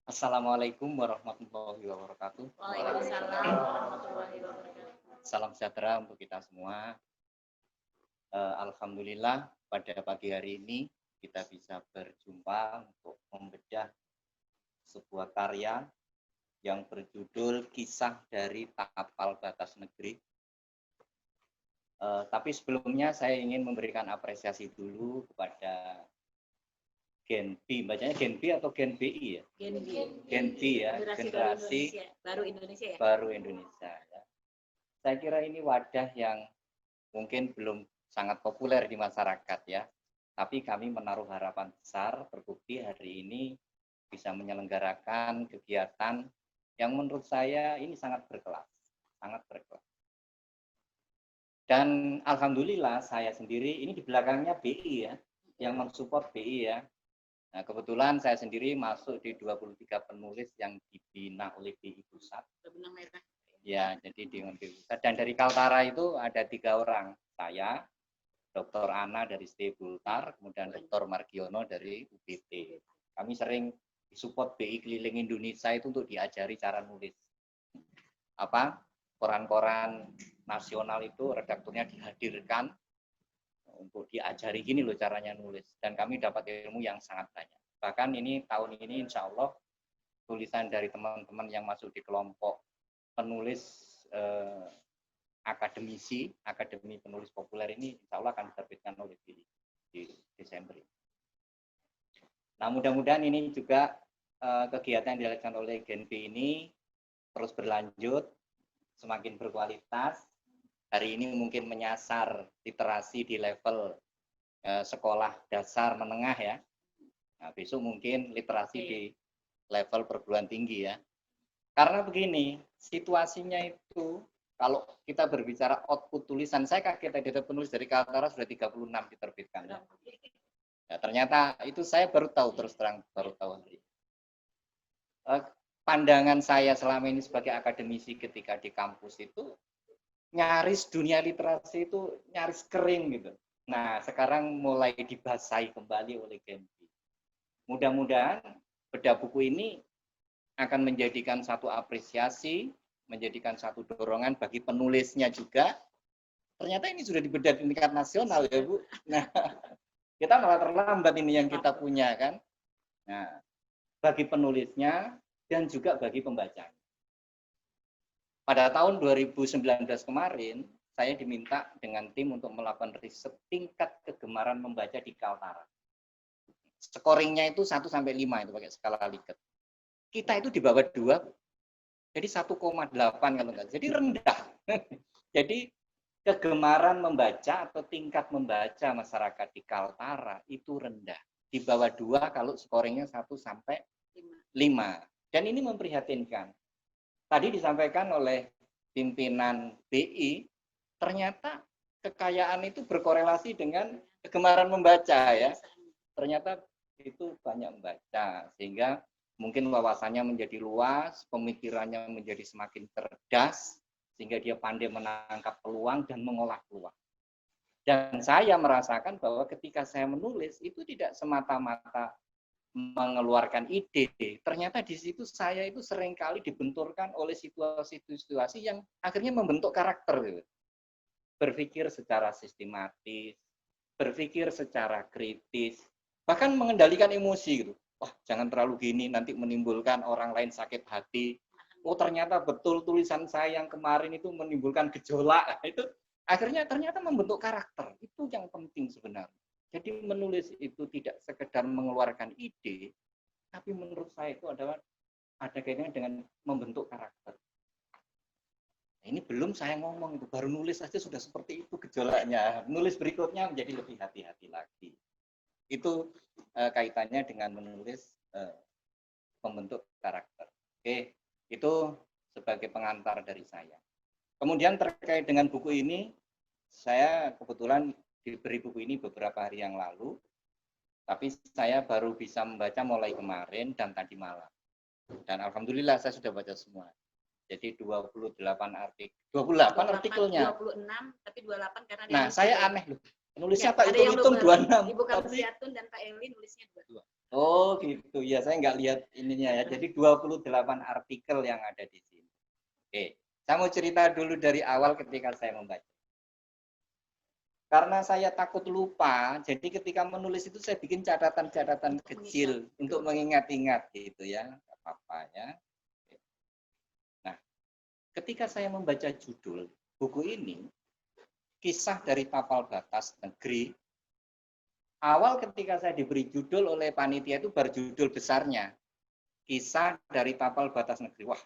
Assalamualaikum warahmatullahi wabarakatuh. Waalaikumsalam warahmatullahi wabarakatuh. Salam sejahtera untuk kita semua. Alhamdulillah pada pagi hari ini kita bisa berjumpa untuk membedah sebuah karya yang berjudul Kisah dari Tapal Batas Negeri. Tapi sebelumnya saya ingin memberikan apresiasi dulu kepada Gen B, bacanya Gen B atau Gen BI ya? Gen B ya, generasi baru Indonesia ya. Baru Indonesia ya. Saya kira ini wadah yang mungkin belum sangat populer di masyarakat ya. Tapi kami menaruh harapan besar, terbukti hari ini bisa menyelenggarakan kegiatan yang menurut saya ini sangat berkelas, sangat berkelas. Dan alhamdulillah saya sendiri ini di belakangnya BI ya, yang mensupport BI ya. Nah, kebetulan saya sendiri masuk di 23 penulis yang dibina oleh BI Pusat. Benang merah. Ya, jadi di BI Pusat. Dan dari Kaltara itu ada 3 orang. Saya, Dr. Ana dari ST Bultar, kemudian Dr. Margiono dari UBT. Kami sering disupport BI keliling Indonesia itu untuk diajari cara nulis. Koran-koran nasional itu redakturnya dihadirkan untuk diajari gini loh caranya nulis, dan kami dapat ilmu yang sangat banyak. Bahkan ini tahun ini insya Allah tulisan dari teman-teman yang masuk di kelompok penulis akademi penulis populer ini insya Allah akan diterbitkan oleh di Desember ini. Nah mudah-mudahan ini juga kegiatan yang dilakukan oleh Gen B ini terus berlanjut, semakin berkualitas. Hari ini mungkin menyasar literasi di level sekolah dasar menengah ya. Nah, besok mungkin literasi di level perguruan tinggi ya. Karena begini, situasinya itu kalau kita berbicara output tulisan, saya kaget tadi penulis dari Kaltara sudah 36 diterbitkan. Ya. Ya, ternyata itu saya baru tahu, terus terang baru tahu hari ini. Pandangan saya selama ini sebagai akademisi ketika di kampus itu nyaris dunia literasi itu nyaris kering gitu. Nah, sekarang mulai dibasahi kembali oleh Gen B. Mudah-mudahan bedah buku ini akan menjadikan satu apresiasi, menjadikan satu dorongan bagi penulisnya juga. Ternyata ini sudah dibedah di tingkat nasional ya, Bu. Nah, kita malah terlambat ini yang kita punya kan. Nah, bagi penulisnya dan juga bagi pembacanya. Pada tahun 2019 kemarin, saya diminta dengan tim untuk melakukan riset tingkat kegemaran membaca di Kaltara. Scoringnya itu 1 sampai 5 itu pakai skala Likert. Kita itu di bawah 2. Jadi 1,8 kalau enggak. Jadi rendah. Jadi kegemaran membaca atau tingkat membaca masyarakat di Kaltara itu rendah. Di bawah 2 kalau scoringnya 1 sampai 5. Dan ini memprihatinkan. Tadi disampaikan oleh pimpinan BI, ternyata kekayaan itu berkorelasi dengan kegemaran membaca ya. Ternyata itu banyak membaca, sehingga mungkin wawasannya menjadi luas, pemikirannya menjadi semakin cerdas, sehingga dia pandai menangkap peluang dan mengolah peluang. Dan saya merasakan bahwa ketika saya menulis, itu tidak semata-mata mengeluarkan ide, ternyata di situ saya itu seringkali dibenturkan oleh situasi-situasi yang akhirnya membentuk karakter gitu. Berpikir secara sistematis, berpikir secara kritis, bahkan mengendalikan emosi gitu. Wah, jangan terlalu gini, nanti menimbulkan orang lain sakit hati. Oh, ternyata betul tulisan saya yang kemarin itu menimbulkan gejolak. Itu akhirnya ternyata membentuk karakter. Itu yang penting sebenarnya. Jadi menulis itu tidak sekedar mengeluarkan ide, tapi menurut saya itu adalah ada kaitannya dengan membentuk karakter. Nah, ini belum saya ngomong itu, baru nulis saja sudah seperti itu gejolaknya. Nulis berikutnya menjadi lebih hati-hati lagi. Itu kaitannya dengan menulis membentuk karakter. Oke, itu sebagai pengantar dari saya. Kemudian terkait dengan buku ini, saya kebetulan diberi buku ini beberapa hari yang lalu, tapi saya baru bisa membaca mulai kemarin dan tadi malam. Dan alhamdulillah saya sudah baca semua. Jadi 28 artikelnya. 26, tapi 28 karena nah, saya aneh loh. Nulisnya ya, Pak hitung-hitung 26. Ibu Kapasiatun dan Pak Eli nulisnya 2. Oh gitu ya, saya nggak lihat ininya ya. Jadi 28 artikel yang ada di sini. Oke, saya mau cerita dulu dari awal ketika saya membaca. Karena saya takut lupa, jadi ketika menulis itu saya bikin catatan-catatan kecil untuk mengingat-ingat gitu ya, nggak apa-apa ya. Nah, ketika saya membaca judul buku ini, Kisah dari Tapal Batas Negeri, awal ketika saya diberi judul oleh panitia itu berjudul besarnya, Kisah dari Tapal Batas Negeri. Wah,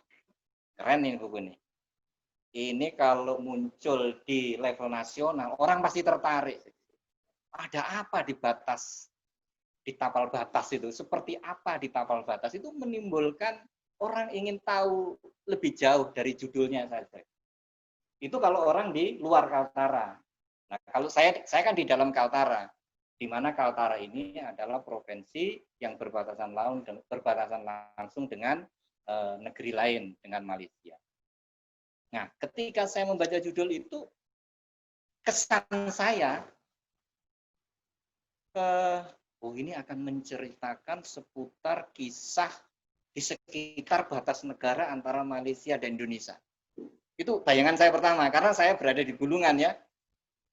keren ini buku ini. Ini kalau muncul di level nasional, orang pasti tertarik. Ada apa di batas, di tapal batas itu? Seperti apa di tapal batas? Itu menimbulkan orang ingin tahu lebih jauh dari judulnya saja. Itu kalau orang di luar Kaltara. Nah, kalau saya kan di dalam Kaltara, di mana Kaltara ini adalah provinsi yang berbatasan langsung dengan negeri lain, dengan Malaysia. Nah, ketika saya membaca judul itu, kesan saya, oh ini akan menceritakan seputar kisah di sekitar batas negara antara Malaysia dan Indonesia. Itu bayangan saya pertama, karena saya berada di Bulungan ya.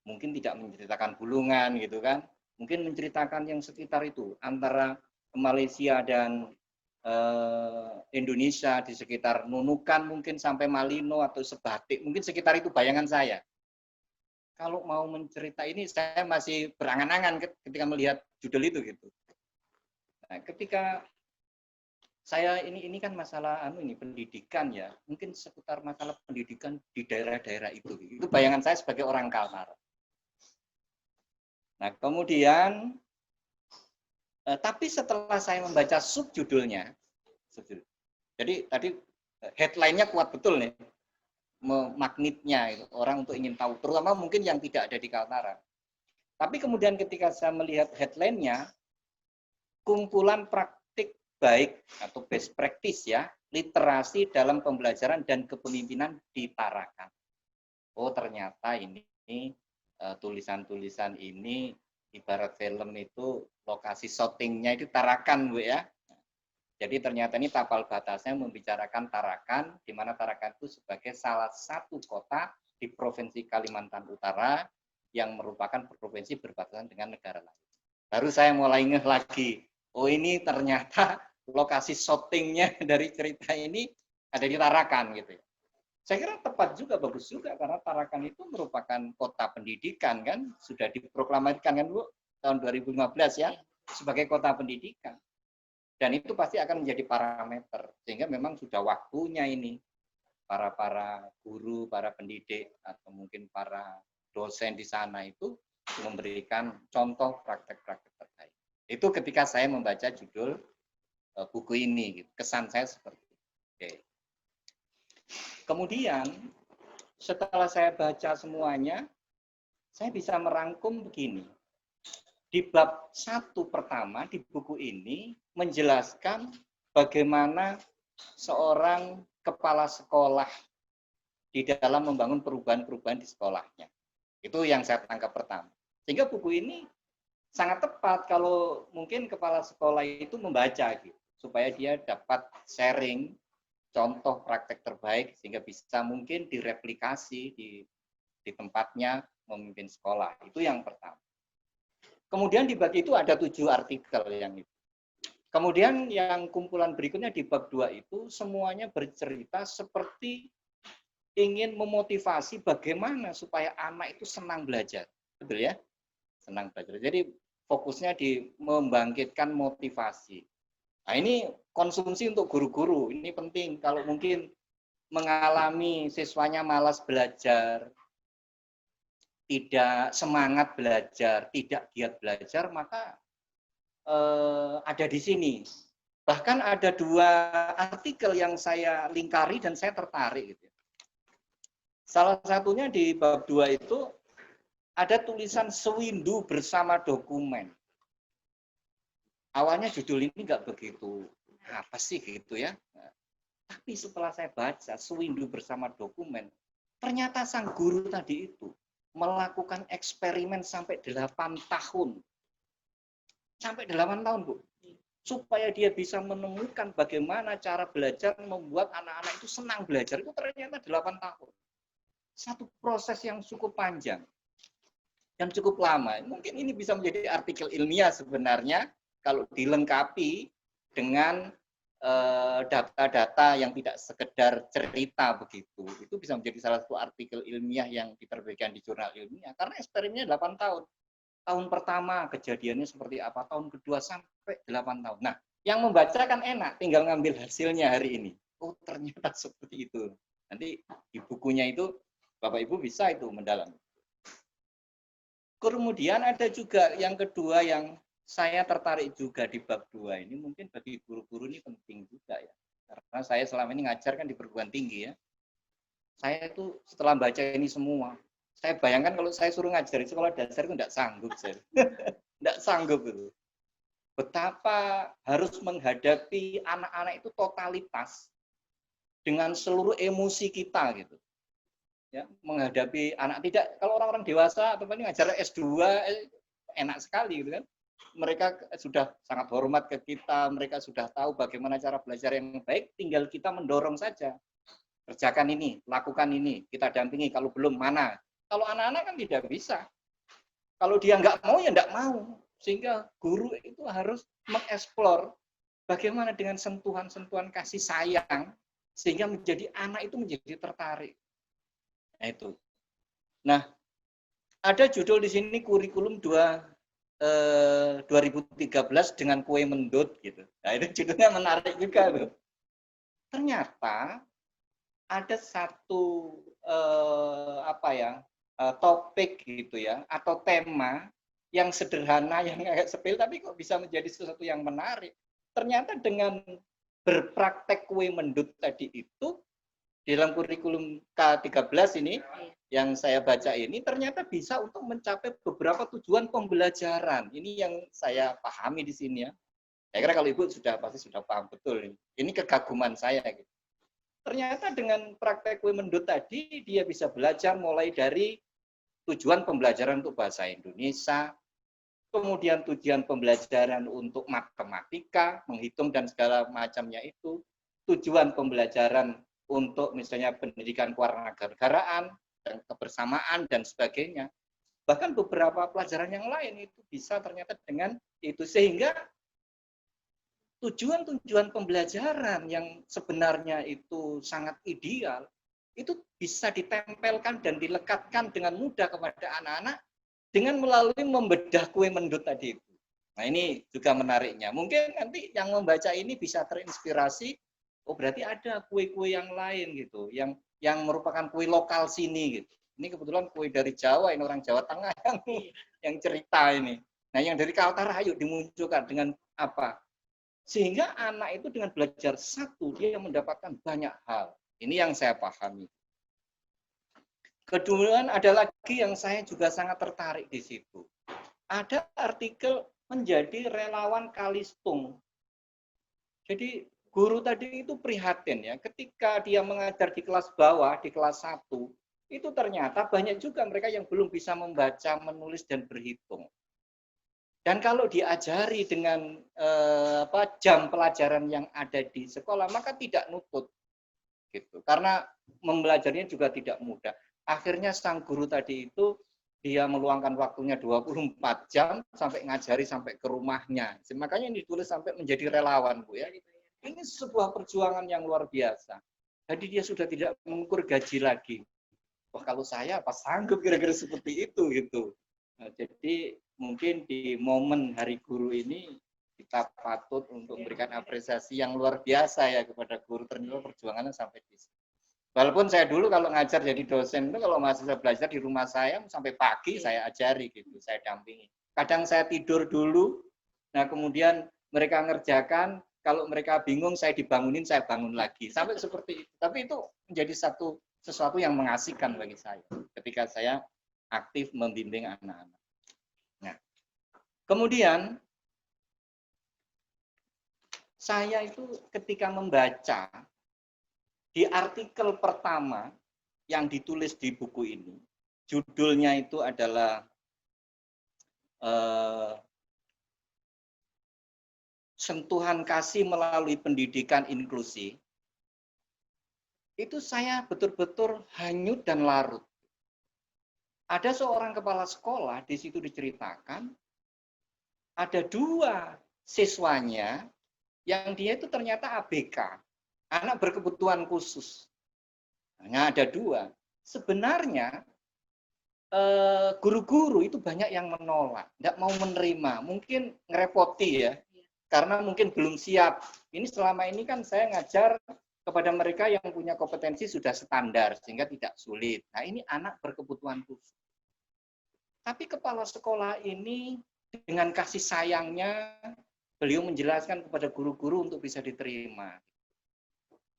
Mungkin tidak menceritakan Bulungan gitu kan. Mungkin menceritakan yang sekitar itu, antara Malaysia dan Indonesia di sekitar Nunukan mungkin sampai Malino atau Sebatik, mungkin sekitar itu bayangan saya. Kalau mau mencerita ini saya masih berangan-angan ketika melihat judul itu gitu. Nah, ketika saya ini kan masalah ini pendidikan ya, mungkin seputar masalah pendidikan di daerah-daerah itu. Itu bayangan saya sebagai orang Kaltara. Nah, kemudian tapi setelah saya membaca subjudulnya, jadi tadi headline-nya kuat betul nih, magnetnya itu, orang untuk ingin tahu, terutama mungkin yang tidak ada di Kaltara. Tapi kemudian ketika saya melihat headline-nya, kumpulan praktik baik atau best practice ya, literasi dalam pembelajaran dan kepemimpinan di Tarakan. Oh ternyata ini tulisan-tulisan ini ibarat film itu lokasi syutingnya itu Tarakan, Bu ya. Jadi ternyata ini tapal batasnya membicarakan Tarakan, di mana Tarakan itu sebagai salah satu kota di Provinsi Kalimantan Utara yang merupakan provinsi berbatasan dengan negara lain. Baru saya mulai ngeh lagi, oh ini ternyata lokasi syutingnya dari cerita ini ada di Tarakan gitu ya. Saya kira tepat juga, bagus juga, karena Tarakan itu merupakan kota pendidikan kan, sudah diproklamasikan kan Bu, tahun 2015 ya, sebagai kota pendidikan. Dan itu pasti akan menjadi parameter, sehingga memang sudah waktunya ini para guru, para pendidik, atau mungkin para dosen di sana itu memberikan contoh praktek-praktek terbaik. Itu ketika saya membaca judul buku ini, gitu. Kesan saya seperti itu. Oke. Kemudian setelah saya baca semuanya, saya bisa merangkum begini. Di bab 1 pertama di buku ini menjelaskan bagaimana seorang kepala sekolah di dalam membangun perubahan-perubahan di sekolahnya. Itu yang saya tangkap pertama. Sehingga buku ini sangat tepat kalau mungkin kepala sekolah itu membaca gitu, supaya dia dapat sharing contoh praktek terbaik sehingga bisa mungkin direplikasi di tempatnya memimpin sekolah. Itu yang pertama. Kemudian di bab itu ada 7 artikel yang itu. Kemudian yang kumpulan berikutnya di bab 2 itu semuanya bercerita seperti ingin memotivasi bagaimana supaya anak itu senang belajar. Betul ya? Senang belajar. Jadi fokusnya di membangkitkan motivasi. Nah ini konsumsi untuk guru-guru. Ini penting kalau mungkin mengalami siswanya malas belajar, tidak semangat belajar, tidak giat belajar, maka ada di sini. Bahkan ada 2 artikel yang saya lingkari dan saya tertarik. Gitu. Salah satunya di bab 2 itu ada tulisan sewindu bersama dokumen. Awalnya judul ini nggak begitu apa sih gitu ya. Tapi setelah saya baca sewindu bersama dokumen, ternyata sang guru tadi itu melakukan eksperimen sampai 8 tahun. Sampai 8 tahun, Bu. supaya dia bisa menemukan bagaimana cara belajar membuat anak-anak itu senang belajar, itu ternyata 8 tahun. Satu proses yang cukup panjang, yang cukup lama. Mungkin ini bisa menjadi artikel ilmiah sebenarnya kalau dilengkapi dengan data-data yang tidak sekedar cerita begitu. Itu bisa menjadi salah satu artikel ilmiah yang diterbitkan di jurnal ilmiah. Karena eksperimennya 8 tahun. Tahun pertama kejadiannya seperti apa, tahun kedua sampai 8 tahun. Nah, yang membaca kan enak, tinggal ngambil hasilnya hari ini. Oh, ternyata seperti itu. Nanti di bukunya itu Bapak Ibu bisa itu mendalami. Kemudian ada juga yang kedua yang saya tertarik juga di bab 2 ini, mungkin bagi guru-guru ini penting juga ya. Karena saya selama ini ngajar kan di perguruan tinggi ya. Saya itu setelah baca ini semua, saya bayangkan kalau saya suruh ngajar di sekolah dasar itu enggak sanggup saya. Enggak sanggup itu. Betapa harus menghadapi anak-anak itu totalitas dengan seluruh emosi kita gitu. Ya, menghadapi anak tidak, kalau orang-orang dewasa atau ini ngajar S2 enak sekali gitu kan. Mereka sudah sangat hormat ke kita, mereka sudah tahu bagaimana cara belajar yang baik, tinggal kita mendorong saja. Kerjakan ini, lakukan ini, kita dampingi, kalau belum mana. Kalau anak-anak kan tidak bisa. Kalau dia nggak mau, ya nggak mau. Sehingga guru itu harus mengeksplor bagaimana dengan sentuhan-sentuhan kasih sayang, sehingga menjadi anak itu menjadi tertarik. Nah, itu. Nah, ada judul di sini kurikulum 2013 dengan kue mendut gitu. Nah, itu judulnya menarik juga loh. Ternyata ada satu topik gitu ya, atau tema yang sederhana, yang agak sepele, tapi kok bisa menjadi sesuatu yang menarik. Ternyata dengan berpraktek kue mendut tadi itu, dalam kurikulum K13 ini, yang saya baca ini, ternyata bisa untuk mencapai beberapa tujuan pembelajaran. Ini yang saya pahami di sini ya. Saya kira kalau Ibu pasti sudah paham betul ini. Ini kekaguman saya gitu. Ternyata dengan praktek kue mendut tadi, dia bisa belajar mulai dari tujuan pembelajaran untuk bahasa Indonesia, kemudian tujuan pembelajaran untuk matematika, menghitung dan segala macamnya itu, tujuan pembelajaran untuk misalnya pendidikan kewarganegaraan, dan kebersamaan, dan sebagainya. Bahkan beberapa pelajaran yang lain itu bisa ternyata dengan itu, sehingga tujuan-tujuan pembelajaran yang sebenarnya itu sangat ideal, itu bisa ditempelkan dan dilekatkan dengan mudah kepada anak-anak dengan melalui membedah kue mendut tadi itu. Nah, ini juga menariknya. Mungkin nanti yang membaca ini bisa terinspirasi, oh berarti ada kue-kue yang lain gitu, yang merupakan kue lokal sini gitu. Ini kebetulan kue dari Jawa, ini orang Jawa Tengah yang cerita ini. Nah, yang dari Kaltara ayo dimunculkan dengan apa? Sehingga anak itu dengan belajar satu, dia mendapatkan banyak hal. Ini yang saya pahami. Kedua ada lagi yang saya juga sangat tertarik di situ. Ada artikel menjadi relawan Kalistung. Jadi guru tadi itu prihatin ya, ketika dia mengajar di kelas bawah, di kelas 1, itu ternyata banyak juga mereka yang belum bisa membaca, menulis, dan berhitung. Dan kalau diajari dengan jam pelajaran yang ada di sekolah, maka tidak nutut, gitu. Karena membelajarnya juga tidak mudah. Akhirnya sang guru tadi itu dia meluangkan waktunya 24 jam sampai ngajari sampai ke rumahnya. Makanya ini ditulis sampai menjadi relawan, Bu ya. Ini sebuah perjuangan yang luar biasa. Jadi dia sudah tidak mengukur gaji lagi. Wah, kalau saya apa sanggup kira-kira seperti itu gitu. Nah, jadi mungkin di momen Hari Guru ini kita patut untuk memberikan apresiasi yang luar biasa ya kepada guru, ternyata perjuangannya sampai di sini. Walaupun saya dulu kalau ngajar jadi dosen itu kalau mahasiswa belajar di rumah saya sampai pagi saya ajari gitu, saya dampingi. Kadang saya tidur dulu, nah kemudian mereka ngerjakan, kalau mereka bingung saya dibangunin, saya bangun lagi. Sampai seperti itu. Tapi itu menjadi sesuatu yang mengasihkan bagi saya ketika saya aktif membimbing anak-anak. Nah, kemudian saya itu ketika membaca di artikel pertama yang ditulis di buku ini, judulnya itu adalah sentuhan kasih melalui pendidikan inklusi, itu saya betul-betul hanyut dan larut. Ada seorang kepala sekolah, di situ diceritakan, ada 2 siswanya yang dia itu ternyata ABK, anak berkebutuhan khusus. Hanya ada 2. Sebenarnya guru-guru itu banyak yang menolak, tidak mau menerima, mungkin ngerepoti ya, karena mungkin belum siap. Ini selama ini kan saya ngajar kepada mereka yang punya kompetensi sudah standar, sehingga tidak sulit. Nah ini anak berkebutuhan khusus. Tapi kepala sekolah ini dengan kasih sayangnya, beliau menjelaskan kepada guru-guru untuk bisa diterima.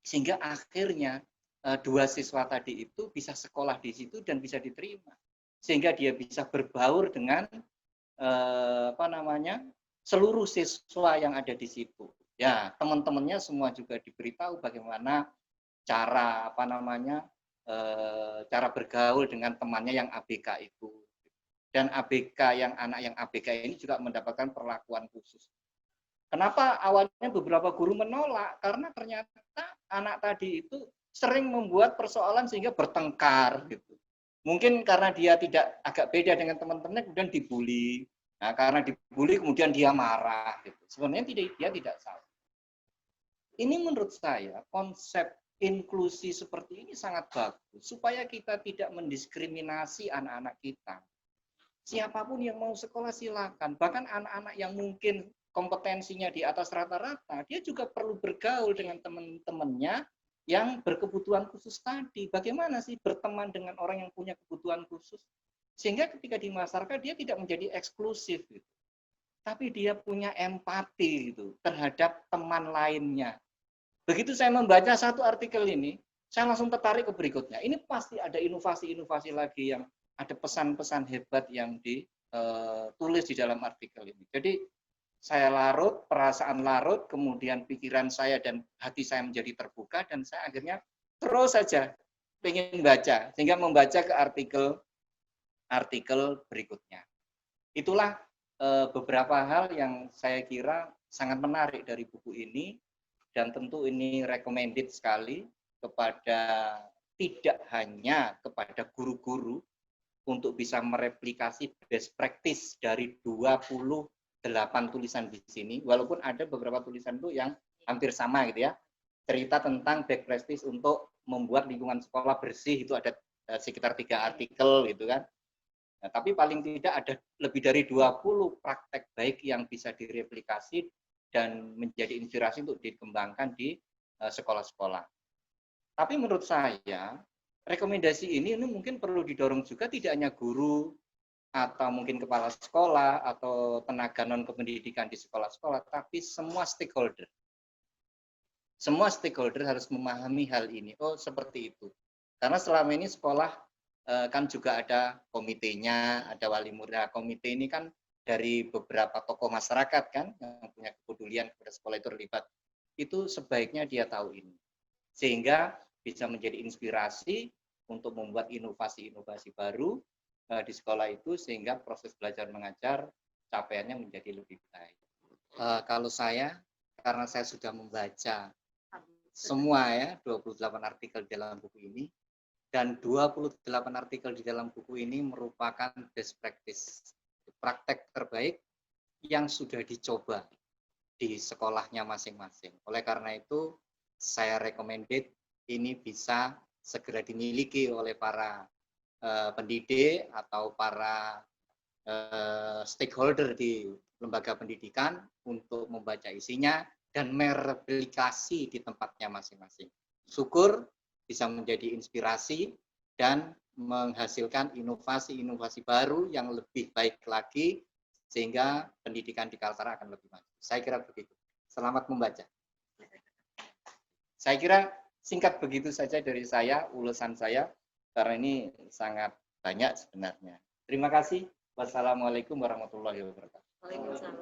Sehingga akhirnya 2 siswa tadi itu bisa sekolah di situ dan bisa diterima. Sehingga dia bisa berbaur dengan seluruh siswa yang ada di situ. Ya, teman-temannya semua juga diberitahu bagaimana cara cara bergaul dengan temannya yang ABK itu. Dan ABK anak yang ABK ini juga mendapatkan perlakuan khusus. Kenapa awalnya beberapa guru menolak? Karena ternyata anak tadi itu sering membuat persoalan sehingga bertengkar gitu. Mungkin karena dia tidak agak beda dengan teman-temannya kemudian dibully. Nah, karena dibully kemudian dia marah gitu. Sebenarnya dia tidak salah. Ini menurut saya konsep inklusi seperti ini sangat bagus supaya kita tidak mendiskriminasi anak-anak kita. Siapapun yang mau sekolah silakan. Bahkan anak-anak yang mungkin kompetensinya di atas rata-rata, dia juga perlu bergaul dengan teman-temannya yang berkebutuhan khusus tadi. Bagaimana sih berteman dengan orang yang punya kebutuhan khusus? Sehingga ketika di masyarakat dia tidak menjadi eksklusif gitu. Tapi dia punya empati gitu terhadap teman lainnya. Begitu saya membaca satu artikel ini, saya langsung tertarik ke berikutnya. Ini pasti ada inovasi-inovasi lagi yang ada pesan-pesan hebat yang ditulis di dalam artikel ini. Jadi saya larut, perasaan larut, kemudian pikiran saya dan hati saya menjadi terbuka, dan saya akhirnya terus saja ingin baca, sehingga membaca ke artikel berikutnya. Itulah beberapa hal yang saya kira sangat menarik dari buku ini, dan tentu ini recommended sekali kepada tidak hanya kepada guru-guru untuk bisa mereplikasi best practice dari 28 tulisan di sini, walaupun ada beberapa tulisan itu yang hampir sama gitu ya. Cerita tentang best practice untuk membuat lingkungan sekolah bersih itu ada sekitar 3 artikel gitu kan. Nah, tapi paling tidak ada lebih dari 20 praktek baik yang bisa direplikasi dan menjadi inspirasi untuk dikembangkan di sekolah-sekolah. Tapi menurut saya, rekomendasi ini mungkin perlu didorong juga tidak hanya guru atau mungkin kepala sekolah atau tenaga non-kependidikan di sekolah-sekolah, tapi semua stakeholder. Semua stakeholder harus memahami hal ini. Oh, seperti itu. Karena selama ini sekolah kan juga ada komitenya, ada wali murid. Nah, komite ini kan dari beberapa tokoh masyarakat kan yang punya kepedulian kepada sekolah itu terlibat. Itu sebaiknya dia tahu ini. Sehingga bisa menjadi inspirasi untuk membuat inovasi-inovasi baru di sekolah itu, sehingga proses belajar mengajar capaiannya menjadi lebih baik. Kalau saya, karena saya sudah membaca semua ya 28 artikel dalam buku ini, dan 28 artikel di dalam buku ini merupakan best practice, praktek terbaik yang sudah dicoba di sekolahnya masing-masing. Oleh karena itu, saya recommended ini bisa segera dimiliki oleh para pendidik atau para stakeholder di lembaga pendidikan untuk membaca isinya dan mereplikasi di tempatnya masing-masing. Syukur bisa menjadi inspirasi dan menghasilkan inovasi-inovasi baru yang lebih baik lagi, sehingga pendidikan di Kaltara akan lebih maju. Saya kira begitu. Selamat membaca. Saya kira singkat begitu saja dari saya, ulasan saya, karena ini sangat banyak sebenarnya. Terima kasih. Wassalamualaikum warahmatullahi wabarakatuh. Waalaikumsalam.